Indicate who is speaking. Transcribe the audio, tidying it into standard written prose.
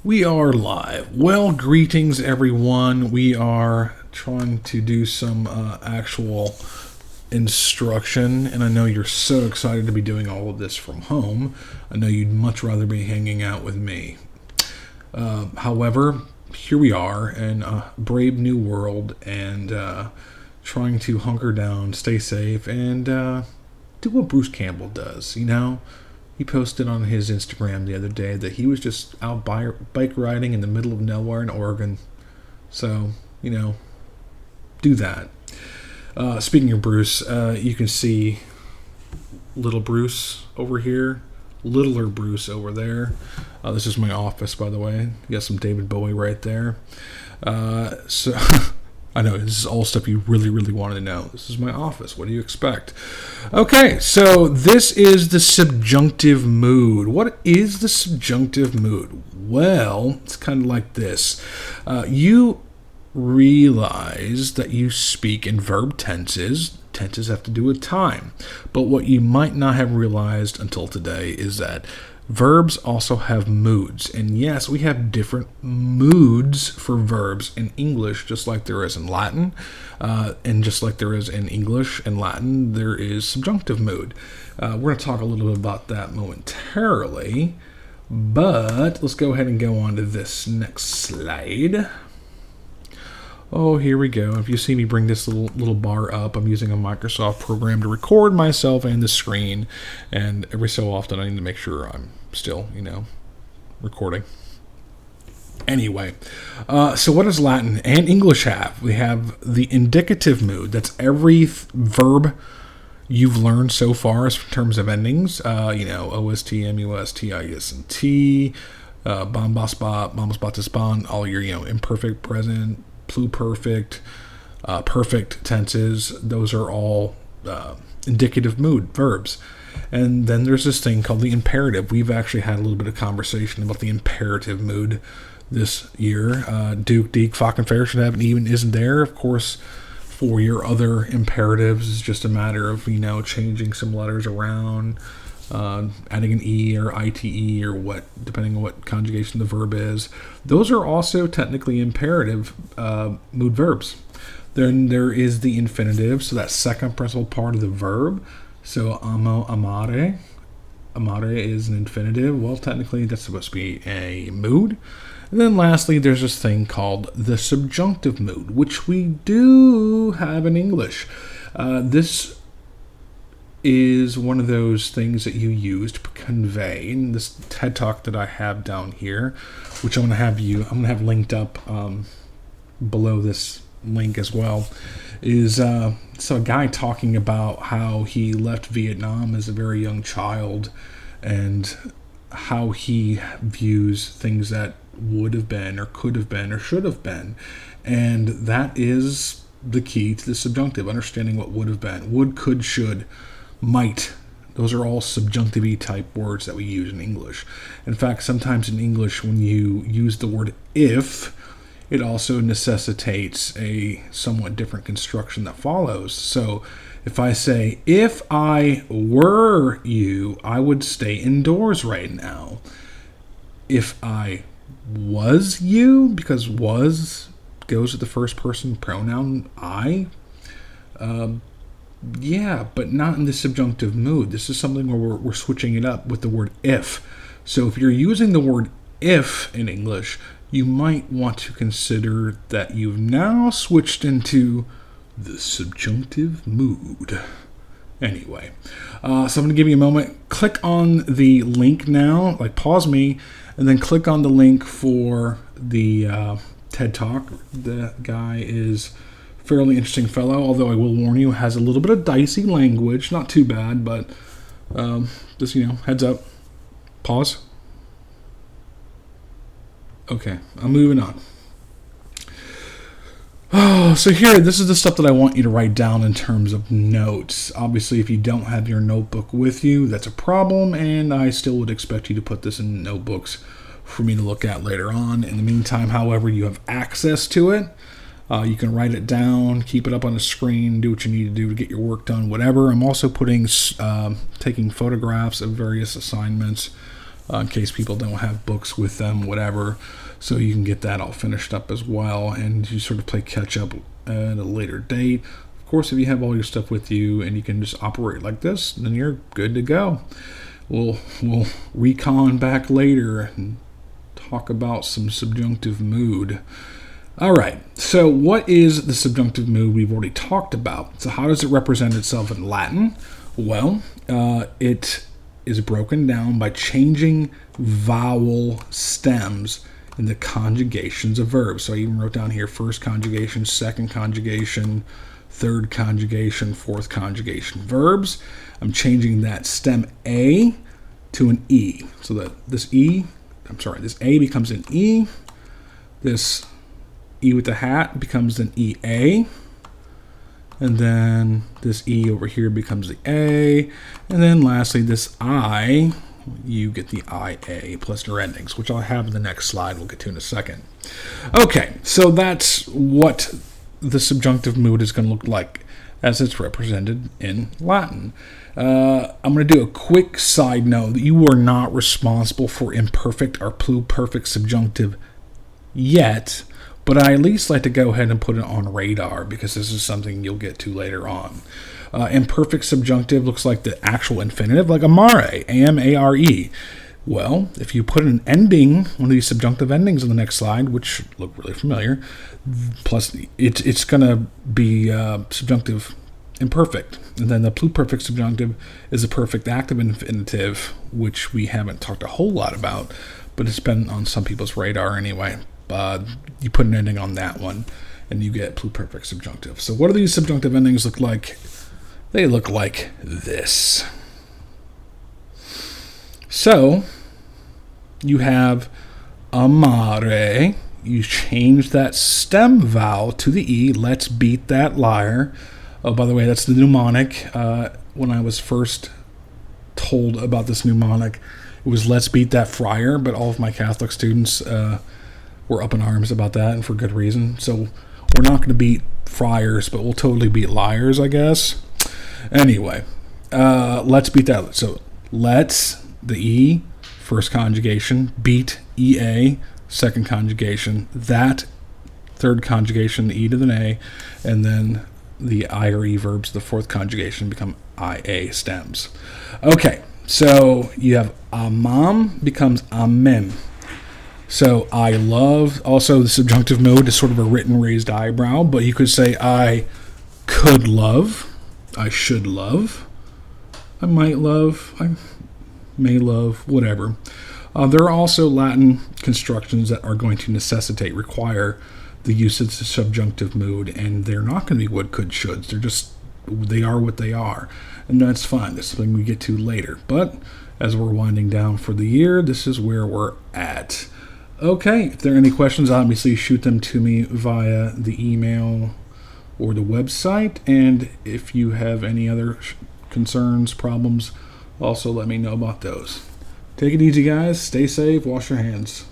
Speaker 1: We are live. Well, greetings everyone. We are trying to do some actual instruction, and I know you're so excited to be doing all of this from home. I know you'd much rather be hanging out with me. However, here we are in a brave new world and trying to hunker down, stay safe, and do what Bruce Campbell does, you know? He posted on his Instagram the other day that he was just out bike riding in the middle of nowhere in Oregon. So, do that. Speaking of Bruce, you can see little Bruce over here, littler Bruce over there. This is my office, by the way. You got some David Bowie right there. So I know, this is all stuff you really, really wanted to know. This is my office. What do you expect? Okay, so this is the subjunctive mood. What is the subjunctive mood? Well, it's kind of like this. You realize that you speak in verb tenses. Tenses have to do with time. But what you might not have realized until today is that verbs also have moods. And yes, we have different moods for verbs in English, just like there is in Latin. And just like there is in English and Latin, there is subjunctive mood. We're going to talk a little bit about that momentarily. But let's go ahead and go on to this next slide. Oh, here we go. If you see me bring this little bar up, I'm using a Microsoft program to record myself and the screen. And every so often, I need to make sure I'm still, recording. Anyway, so what does Latin and English have? We have the indicative mood. That's every verb you've learned so far in terms of endings. OST, MUST, ISNT, bombas, bombas, all your, imperfect, present, pluperfect, perfect tenses. Those are all indicative mood verbs. And then there's this thing called the imperative. We've actually had a little bit of conversation about the imperative mood this year. Duke, Deke, Fock, and Fair should have an even isn't there. Of course, for your other imperatives, it's just a matter of, changing some letters around, adding an E or ITE or what, depending on what conjugation the verb is. Those are also technically imperative mood verbs. Then there is the infinitive, so that second principal part of the verb. So amo, amare. Amare is an infinitive. Well, technically that's supposed to be a mood. And then lastly, there's this thing called the subjunctive mood, which we do have in English. This is one of those things that you use to convey in this TED Talk that I have down here, which I'm going to have linked up below this link as well, is so a guy talking about how he left Vietnam as a very young child and how he views things that would have been or could have been or should have been. And that is the key to the subjunctive, understanding what would have been. Would, could, should, might. Those are all subjunctive type words that we use in English. In fact, sometimes in English, when you use the word if, it also necessitates a somewhat different construction that follows. So if I say, if I were you, I would stay indoors right now. If I was you, because was goes with the first person pronoun I, yeah, but not in the subjunctive mood. This is something where we're switching it up with the word if. So if you're using the word if in English, you might want to consider that you've now switched into the subjunctive mood. Anyway, so I'm going to give you a moment. Click on the link now, pause me, and then click on the link for the TED Talk. The guy is a fairly interesting fellow, although I will warn you, has a little bit of dicey language. Not too bad, but just, heads up. Pause. Okay, I'm moving on. Oh, so here, this is the stuff that I want you to write down in terms of notes. Obviously, if you don't have your notebook with you, that's a problem, and I still would expect you to put this in notebooks for me to look at later on. In the meantime, however, you have access to it. You can write it down, keep it up on the screen, do what you need to do to get your work done, whatever. I'm also taking photographs of various assignments in case people don't have books with them, whatever. So you can get that all finished up as well, and you sort of play catch up at a later date. Of course, if you have all your stuff with you and you can just operate like this, then you're good to go. We'll recon back later and talk about some subjunctive mood. All right, so what is the subjunctive mood we've already talked about? So how does it represent itself in Latin? Well, it is broken down by changing vowel stems in the conjugations of verbs. So I even wrote down here first conjugation, second conjugation, third conjugation, fourth conjugation verbs. I'm changing that stem A to an E. So that this A becomes an E. This E with the hat becomes an EA. And then this E over here becomes the A. And then lastly, this I, you get the IA plus their endings, which I'll have in the next slide. We'll get to in a second. Okay, so that's what the subjunctive mood is going to look like as it's represented in Latin. I'm going to do a quick side note that you are not responsible for imperfect or pluperfect subjunctive yet, but I at least like to go ahead and put it on radar because this is something you'll get to later on. Imperfect subjunctive looks like the actual infinitive, like amare, A-M-A-R-E. Well, if you put an ending, one of these subjunctive endings on the next slide, which look really familiar, plus it's going to be subjunctive imperfect. And then the pluperfect subjunctive is a perfect active infinitive, which we haven't talked a whole lot about, but it's been on some people's radar anyway. You put an ending on that one, and you get pluperfect subjunctive. So what do these subjunctive endings look like? They look like this. So you have amare. You change that stem vowel to the E. Let's beat that liar. Oh, by the way, that's the mnemonic. When I was first told about this mnemonic, it was let's beat that friar, but all of my Catholic students were up in arms about that, and for good reason. So we're not going to beat friars, but we'll totally beat liars, I guess. Anyway, let's beat that. So let's, the E, first conjugation, beat EA, second conjugation, that, third conjugation, the E to the A, and then the I or E verbs, the fourth conjugation, become IA stems. Okay, so you have amam becomes amem. So I love, also the subjunctive mode is sort of a written raised eyebrow, but you could say I could love, I should love, I might love, I may love, whatever. There are also Latin constructions that are going to require the use of the subjunctive mood, and they're not going to be would, could, shoulds. They are what they are, and that's fine. That's something we get to later. But as we're winding down for the year, this is where we're at. Okay, if there are any questions, obviously shoot them to me via the email or the website, and if you have any other concerns, problems, also let me know about those. Take it easy, guys. Stay safe. Wash your hands.